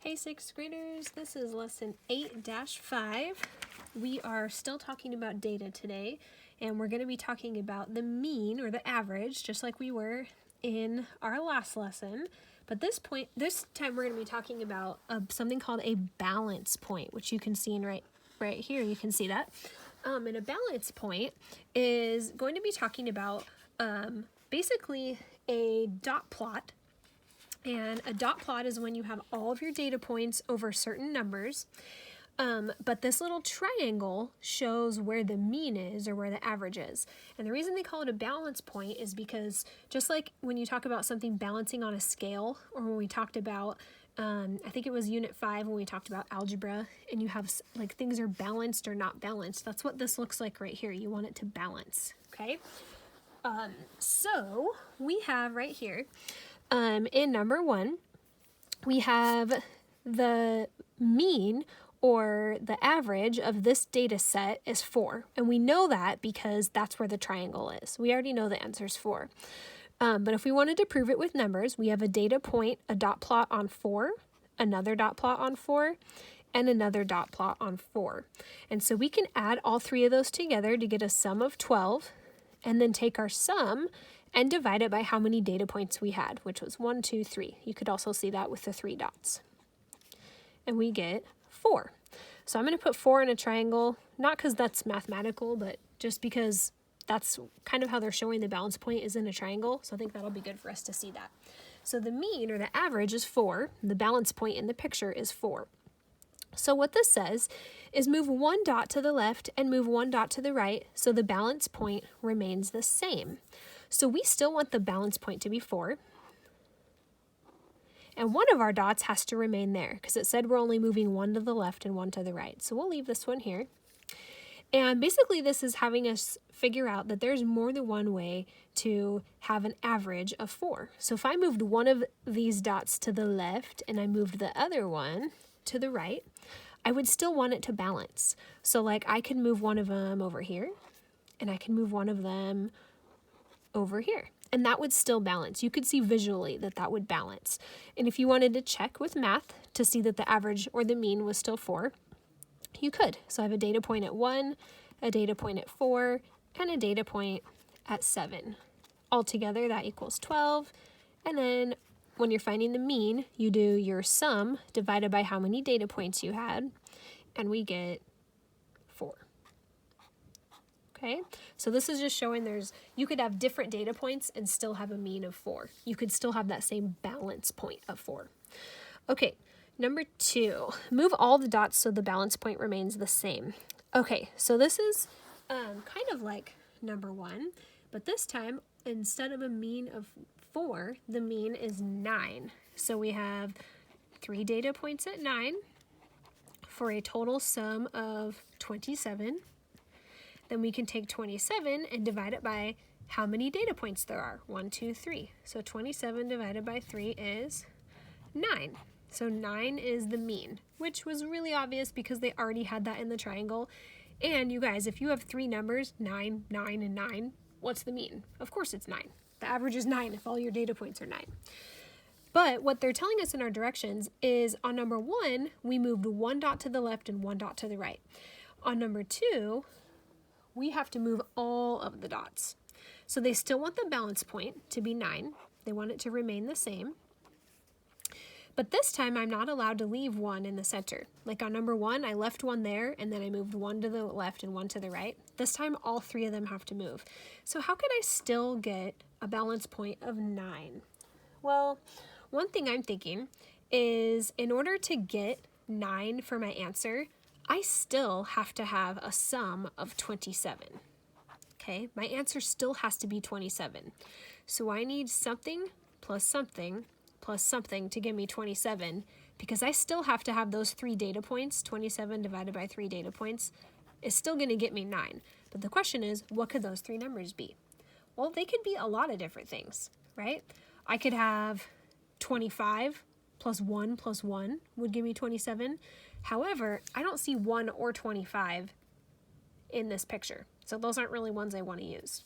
Hey sixth graders, this is lesson 8-5. We are still talking about data today, and we're going to be talking about the mean or the average, just like we were in our last lesson. But this time we're going to be talking about something called a balance point, which you can see right here. You can see that. And a balance point is going to be talking about basically a dot plot. And a dot plot is when you have all of your data points over certain numbers, but this little triangle shows where the mean is or where the average is. And the reason they call it a balance point is because just like when you talk about something balancing on a scale, or when we talked about, I think it was unit 5 when we talked about algebra, and you have like things are balanced or not balanced. That's what this looks like right here. You want it to balance, okay? So we have right here, in number 1, we have the mean or the average of this data set is 4. And we know that because that's where the triangle is. We already know the answer is 4. But if we wanted to prove it with numbers, we have a data point, a dot plot on 4, another dot plot on 4, and another dot plot on 4. And so we can add all 3 of those together to get a sum of 12, and then take our sum and divide it by how many data points we had, which was 1, 2, 3. You could also see that with the 3 dots. And we get 4. So I'm going to put 4 in a triangle, not because that's mathematical, but just because that's kind of how they're showing the balance point is in a triangle. So I think that'll be good for us to see that. So the mean or the average is 4. The balance point in the picture is 4. So what this says is move 1 dot to the left and move 1 dot to the right so the balance point remains the same. So we still want the balance point to be 4. And one of our dots has to remain there because it said we're only moving 1 to the left and 1 to the right. So we'll leave this one here. And basically this is having us figure out that there's more than one way to have an average of 4. So if I moved one of these dots to the left and I moved the other one to the right, I would still want it to balance. So like I could move one of them over here, and I can move one of them over here, and that would still balance. You could see visually that that would balance. And if you wanted to check with math to see that the average or the mean was still 4, you could. So I have a data point at 1, a data point at 4, and a data point at 7. Altogether, that equals 12. And then when you're finding the mean, you do your sum divided by how many data points you had, and we get 4. Okay, so this is just showing you could have different data points and still have a mean of 4. You could still have that same balance point of 4. Okay, number 2, move all the dots so the balance point remains the same. Okay, so this is kind of like number 1, but this time, instead of a mean of 4, the mean is 9. So we have 3 data points at 9 for a total sum of 27. Then we can take 27 and divide it by how many data points there are. 1, 2, 3. So 27 divided by 3 is 9. So 9 is the mean, which was really obvious because they already had that in the triangle. And you guys, if you have 3 numbers, 9, 9, and 9, what's the mean? Of course it's 9. The average is 9 if all your data points are 9. But what they're telling us in our directions is on number 1, we moved 1 dot to the left and 1 dot to the right. On number 2, we have to move all of the dots. So they still want the balance point to be 9. They want it to remain the same. But this time I'm not allowed to leave 1 in the center. Like on number 1, I left 1 there, and then I moved 1 to the left and 1 to the right. This time all 3 of them have to move. So how could I still get a balance point of 9? Well, one thing I'm thinking is in order to get 9 for my answer, I still have to have a sum of 27. Okay, my answer still has to be 27. So I need something plus something plus something to give me 27, because I still have to have those 3 data points. 27 divided by 3 data points is still going to get me 9. But the question is, what could those 3 numbers be? Well, they could be a lot of different things, right? I could have 25 plus 1 would give me 27. However, I don't see 1 or 25 in this picture. So those aren't really ones I want to use.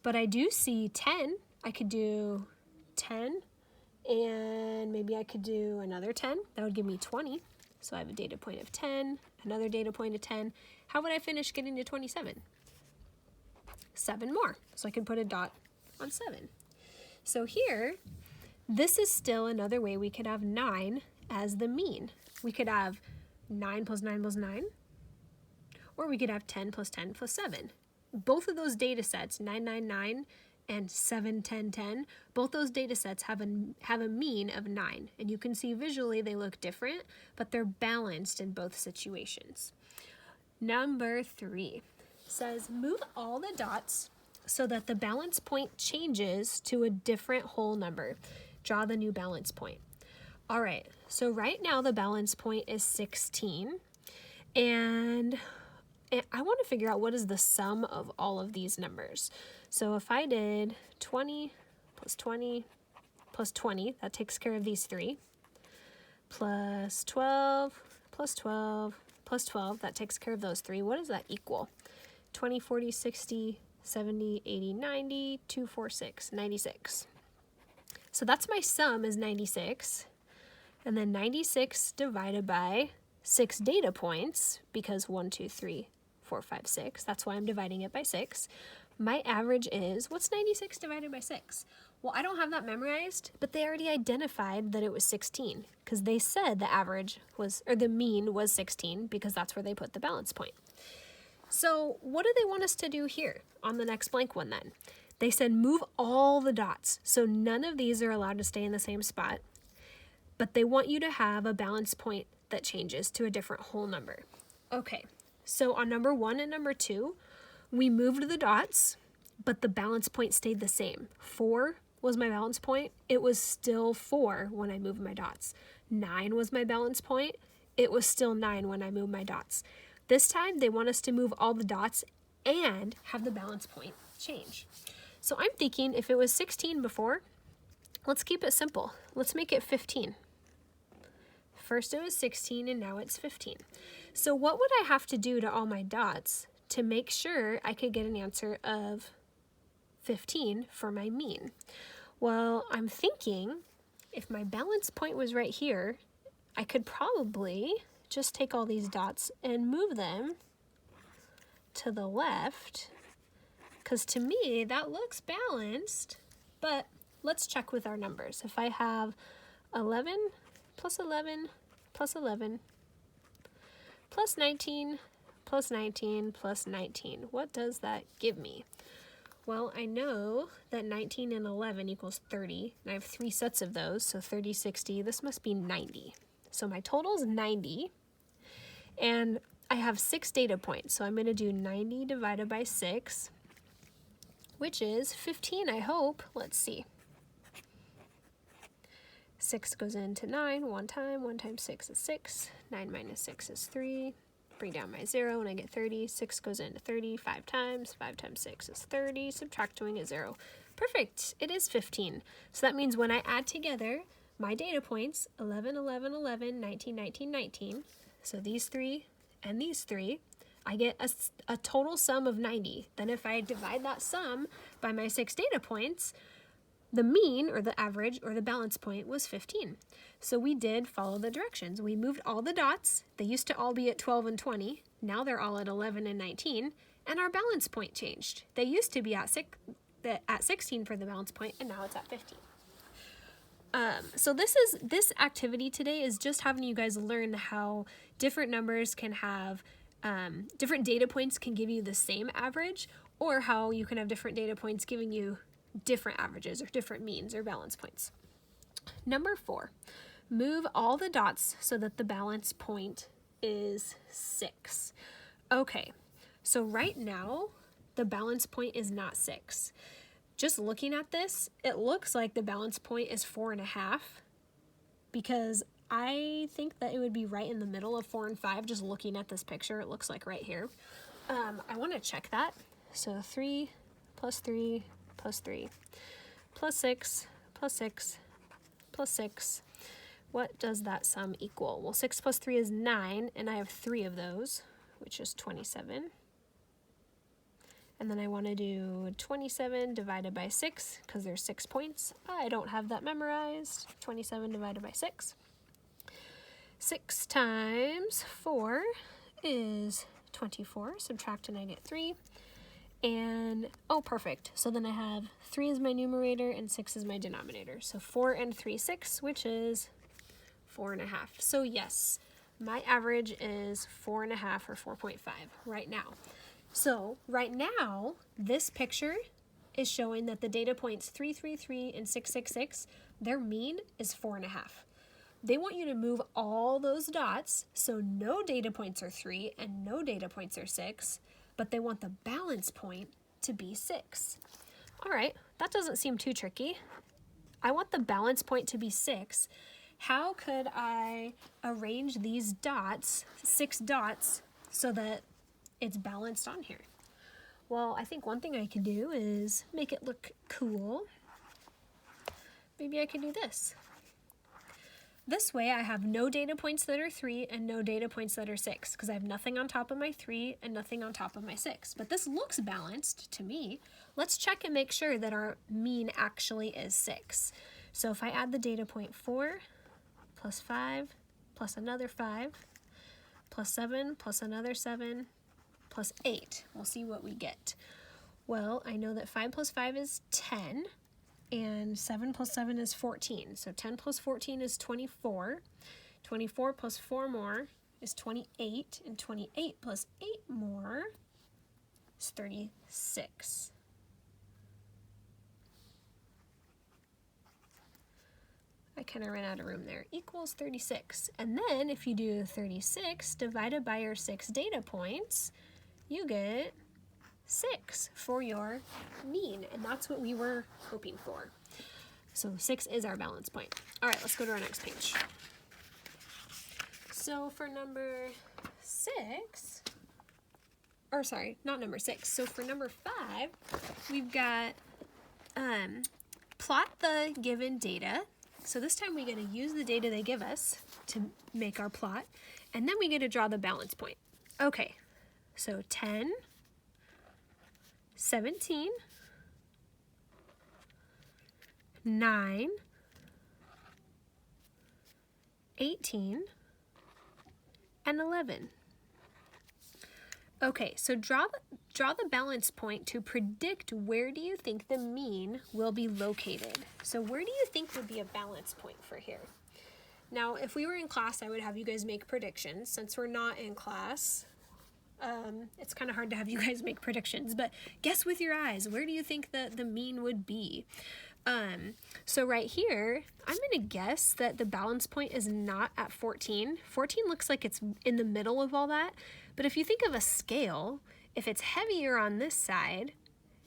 But I do see 10. I could do 10 and maybe I could do another 10. That would give me 20. So I have a data point of 10, another data point of 10. How would I finish getting to 27? 7 more. So I can put a dot on 7. So here, this is still another way we could have 9 as the mean. We could have 9 plus 9 plus 9, or we could have 10 plus 10 plus 7. Both of those data sets, 9, 9, 9, and 7, 10, 10, both those data sets have a mean of 9. And you can see visually they look different, but they're balanced in both situations. Number 3 says move all the dots so that the balance point changes to a different whole number. Draw the new balance point. All right, so right now the balance point is 16, and I want to figure out what is the sum of all of these numbers. So if I did 20 plus 20 plus 20, that takes care of these 3, plus 12 plus 12 plus 12, that takes care of those 3. What does that equal? 20, 40, 60, 70, 80, 90, 2, 4, 6, 96. So that's my sum is 96. And then 96 divided by 6 data points, because 1, 2, 3, 4, 5, 6. That's why I'm dividing it by 6. My average is, what's 96 divided by 6? Well, I don't have that memorized, but they already identified that it was 16 because they said the average was, or the mean was 16 because that's where they put the balance point. So what do they want us to do here on the next blank one then? They said move all the dots. So none of these are allowed to stay in the same spot, but they want you to have a balance point that changes to a different whole number. Okay, so on number 1 and number 2, we moved the dots, but the balance point stayed the same. 4 was my balance point. It was still 4 when I moved my dots. 9 was my balance point. It was still 9 when I moved my dots. This time, they want us to move all the dots and have the balance point change. So I'm thinking if it was 16 before, let's keep it simple. Let's make it 15. First it was 16 and now it's 15. So what would I have to do to all my dots to make sure I could get an answer of 15 for my mean? Well, I'm thinking if my balance point was right here, I could probably just take all these dots and move them to the left, because to me that looks balanced. But let's check with our numbers. If I have 11 plus 11 plus 11 plus 19 plus 19 plus 19, what does that give me? Well, I know that 19 and 11 equals 30, and I have 3 sets of those, so 30, 60, this must be 90. So my total is 90, and I have 6 data points, so I'm going to do 90 divided by 6, which is 15, I hope. Let's see. 6 goes into 9 one time. 1 times 6 is 6. 9 minus 6 is 3. Bring down my 0 and I get 30. 6 goes into 30 5 times. 5 times 6 is 30. Subtract doing a 0. Perfect. It is 15. So that means when I add together my data points, 11, 11, 11, 19, 19, 19, so these 3 and these 3, I get a total sum of 90. Then if I divide that sum by my 6 data points, the mean, or the average, or the balance point was 15. So we did follow the directions. We moved all the dots. They used to all be at 12 and 20. Now they're all at 11 and 19. And our balance point changed. They used to be at 16 for the balance point, and now it's at 15. So this activity today is just having you guys learn how different numbers can have, different data points can give you the same average, or how you can have different data points giving you different averages or different means or balance points. Number 4, move all the dots so that the balance point is 6. Okay, so right now the balance point is not 6. Just looking at this, it looks like the balance point is 4.5, because I think that it would be right in the middle of 4 and 5. Just looking at this picture, it looks like right here. I want to check that. So 3 plus 3 plus 3 plus 6 plus 6 plus 6. What does that sum equal? Well, 6 plus 3 is 9, and I have 3 of those, which is 27. And then I want to do 27 divided by 6 because there's 6 points. I don't have that memorized. 27 divided by 6. 6 times 4 is 24. Subtract and I get 3. And, oh, perfect. So then I have 3 is my numerator and 6 is my denominator. So 4 and 3, 6, which is 4.5. So yes, my average is 4.5 or 4.5 right now. So right now, this picture is showing that the data points 3, 3, 3, and 6, 6, 6, their mean is 4.5. They want you to move all those dots so no data points are 3 and no data points are 6, but they want the balance point to be 6. All right, that doesn't seem too tricky. I want the balance point to be 6. How could I arrange these dots, 6 dots, so that it's balanced on here? Well, I think one thing I could do is make it look cool. Maybe I could do this. This way I have no data points that are 3 and no data points that are 6 because I have nothing on top of my 3 and nothing on top of my 6. But this looks balanced to me. Let's check and make sure that our mean actually is 6. So if I add the data point 4 plus 5 plus another 5 plus 7 plus another 7 plus 8, we'll see what we get. Well, I know that 5 plus 5 is 10. And 7 plus 7 is 14. So 10 plus 14 is 24. 24 plus 4 more is 28. And 28 plus 8 more is 36. I kind of ran out of room there. Equals 36. And then if you do 36 divided by your 6 data points, you get 6 for your mean, and that's what we were hoping for. So 6 is our balance point. All right, let's go to our next page. So for number 6, or sorry, not number 6. So for number 5, we've got plot the given data. So this time we get to use the data they give us to make our plot, and then we get to draw the balance point. Okay, so 10, 17, 9, 18, and 11. Okay, so draw the balance point to predict where do you think the mean will be located. So where do you think would be a balance point for here? Now, if we were in class, I would have you guys make predictions. Since we're not in class, it's kind of hard to have you guys make predictions, but guess with your eyes, where do you think the mean would be? So right here, I'm going to guess that the balance point is not at 14. 14 looks like it's in the middle of all that, but if you think of a scale, if it's heavier on this side,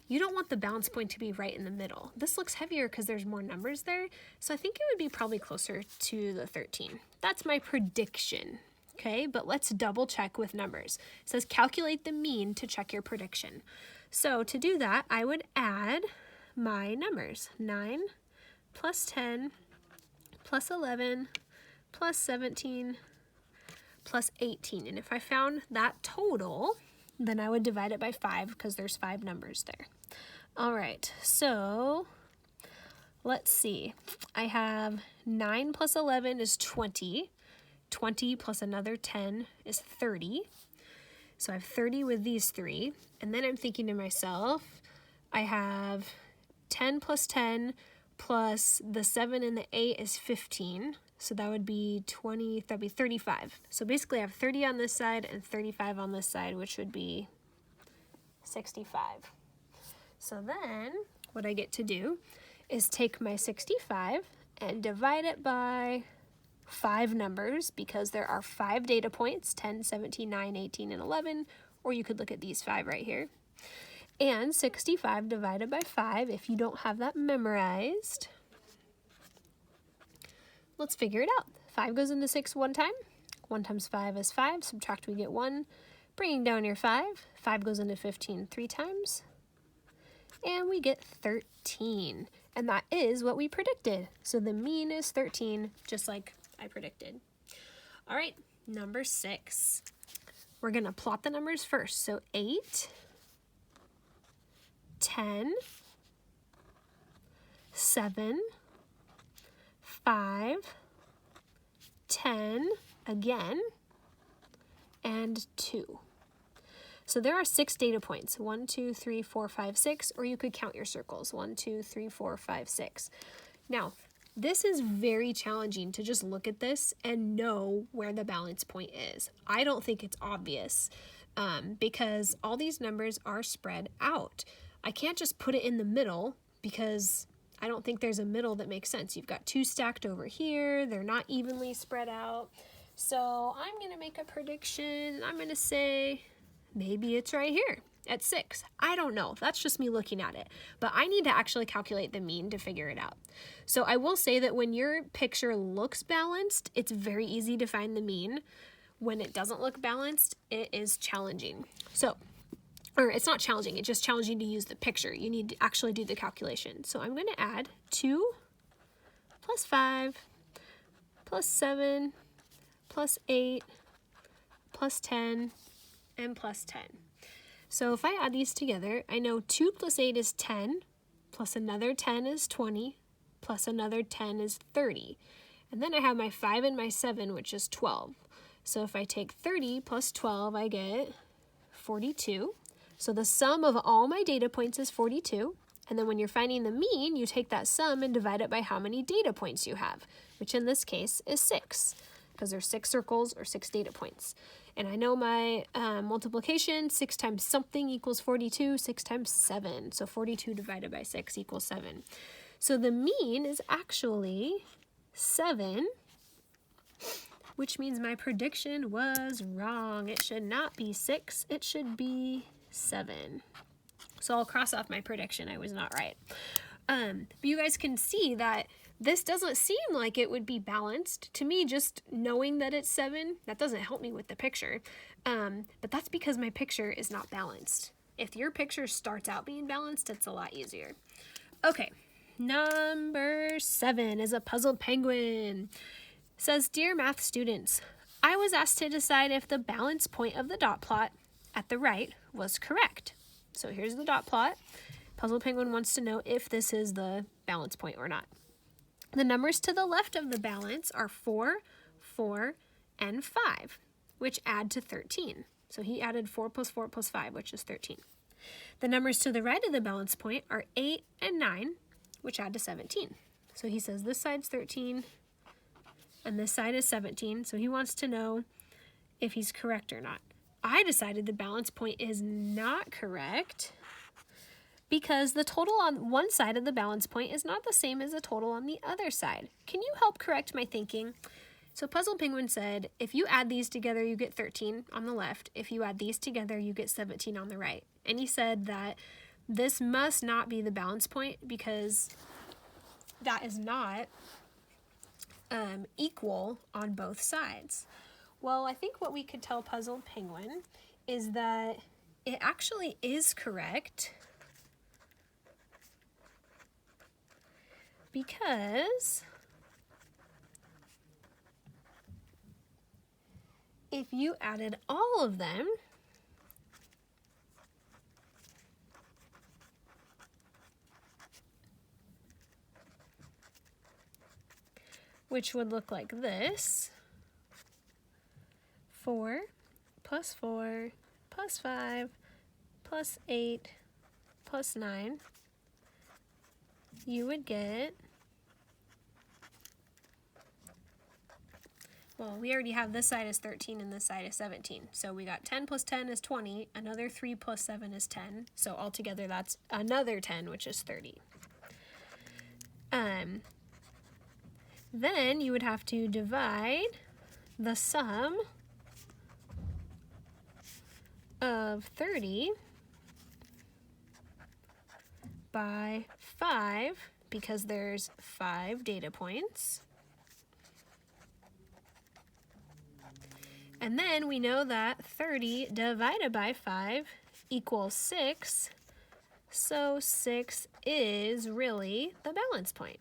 you don't want the balance point to be right in the middle. This looks heavier because there's more numbers there, so I think it would be probably closer to the 13. That's my prediction. Okay, but let's double check with numbers. It says calculate the mean to check your prediction. So to do that, I would add my numbers. 9 plus 10 plus 11 plus 17 plus 18. And if I found that total, then I would divide it by 5 because there's 5 numbers there. All right, so let's see. I have 9 plus 11 is 20. 20 plus another 10 is 30. So I have 30 with these 3. And then I'm thinking to myself, I have 10 plus 10 plus the 7 and the 8 is 15. So that would be 20, that'd be 35. So basically I have 30 on this side and 35 on this side, which would be 65. So then what I get to do is take my 65 and divide it by 5 numbers because there are 5 data points, 10, 17, 9, 18, and 11, or you could look at these 5 right here. And 65 divided by 5, if you don't have that memorized, let's figure it out. 5 goes into 6 one time. 1 times 5 is 5. Subtract, we get 1. Bringing down your 5. 5 goes into 15 3 times. And we get 13. And that is what we predicted. So the mean is 13, just like I predicted. All right, number 6. We're going to plot the numbers first. So 8 10, 7, 5, 10, again, and 2. So there are 6 data points, 1, 2, 3, 4, 5, 6, or you could count your circles, 1, 2, 3, 4, 5, 6. Now, this is very challenging to just look at this and know where the balance point is. I don't think it's obvious because all these numbers are spread out. I can't just put it in the middle because I don't think there's a middle that makes sense. You've got 2 stacked over here. They're not evenly spread out. So I'm going to make a prediction. I'm going to say maybe it's right here at 6. I don't know. That's just me looking at it. But I need to actually calculate the mean to figure it out. So I will say that when your picture looks balanced, it's very easy to find the mean. When it doesn't look balanced, it is challenging. Or it's not challenging, it's just challenging to use the picture. You need to actually do the calculation. So I'm going to add 2 plus 5 plus 7 plus 8 plus 10 and plus 10. So if I add these together, I know 2 plus 8 is 10, plus another 10 is 20, plus another 10 is 30. And then I have my 5 and my 7, which is 12. So if I take 30 plus 12, I get 42. So the sum of all my data points is 42. And then when you're finding the mean, you take that sum and divide it by how many data points you have, which in this case is 6, because there's 6 circles or 6 data points. And I know my multiplication, 6 times something equals 42, 6 times 7. So 42 divided by 6 equals 7. So the mean is actually 7, which means my prediction was wrong. It should not be 6, it should be 7. So I'll cross off my prediction. I was not right. But you guys can see that this doesn't seem like it would be balanced. To me, just knowing that it's 7, that doesn't help me with the picture. But that's because my picture is not balanced. If your picture starts out being balanced, it's a lot easier. Okay, number 7 is a puzzled penguin. It says, Dear math students, I was asked to decide if the balance point of the dot plot at the right was correct. So here's the dot plot. Puzzled penguin wants to know if this is the balance point or not. The numbers to the left of the balance are 4, 4, and 5, which add to 13. So he added 4 plus 4 plus 5, which is 13. The numbers to the right of the balance point are 8 and 9, which add to 17. So he says this side's 13 and this side is 17. So he wants to know if he's correct or not. I decided the balance point is not correct because the total on one side of the balance point is not the same as the total on the other side. Can you help correct my thinking? So Puzzle Penguin said, if you add these together, you get 13 on the left. If you add these together, you get 17 on the right. And he said that this must not be the balance point because that is not equal on both sides. Well, I think what we could tell Puzzle Penguin is that it actually is correct because if you added all of them, which would look like this, 4 plus 4 plus 5 plus 8 plus 9, you would get, well, we already have this side is 13 and this side is 17. So we got 10 plus 10 is 20, another 3 plus 7 is 10. So altogether that's another 10, which is 30. Then you would have to divide the sum of 30 by 5 because there's 5 data points. And then we know that 30 divided by 5 equals 6. So 6 is really the balance point.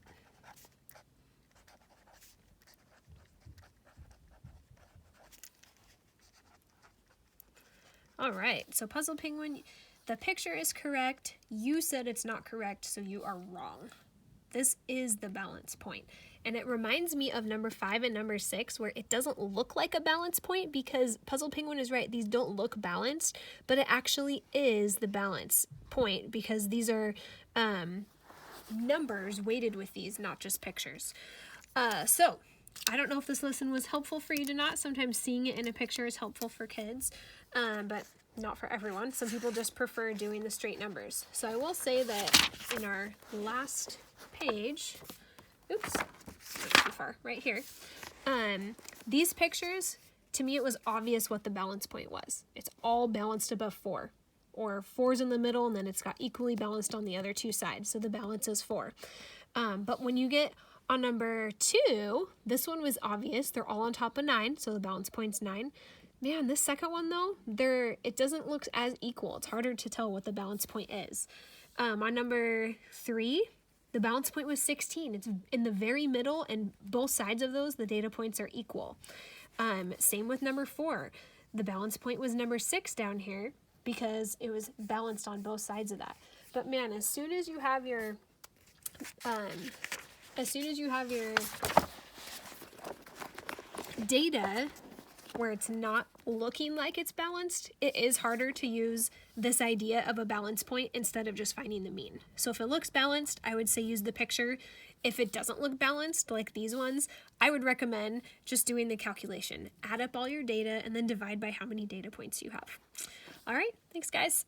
All right, so Puzzle Penguin, the picture is correct. You said it's not correct, so you are wrong. This is the balance point. And it reminds me of number 5 and number 6, where it doesn't look like a balance point because Puzzle Penguin is right. These don't look balanced, but it actually is the balance point because these are numbers weighted with these, not just pictures. So I don't know if this lesson was helpful for you or not. Sometimes seeing it in a picture is helpful for kids, but not for everyone. Some people just prefer doing the straight numbers. So I will say that in our last page, oops, not too far, right here, these pictures, to me it was obvious what the balance point was. It's all balanced above 4, or 4's in the middle, and then it's got equally balanced on the other 2 sides, so the balance is 4. But when you get on number 2, this one was obvious. They're all on top of 9, so the balance point's 9. Man, this second one though, it doesn't look as equal. It's harder to tell what the balance point is. On number 3, the balance point was 16. It's in the very middle, and both sides of those, the data points are equal. Same with number 4. The balance point was number 6 down here because it was balanced on both sides of that. But man, as soon as you have your data where it's not looking like it's balanced, it is harder to use this idea of a balance point instead of just finding the mean. So if it looks balanced, I would say use the picture. If it doesn't look balanced, like these ones, I would recommend just doing the calculation. Add up all your data and then divide by how many data points you have. All right, thanks guys.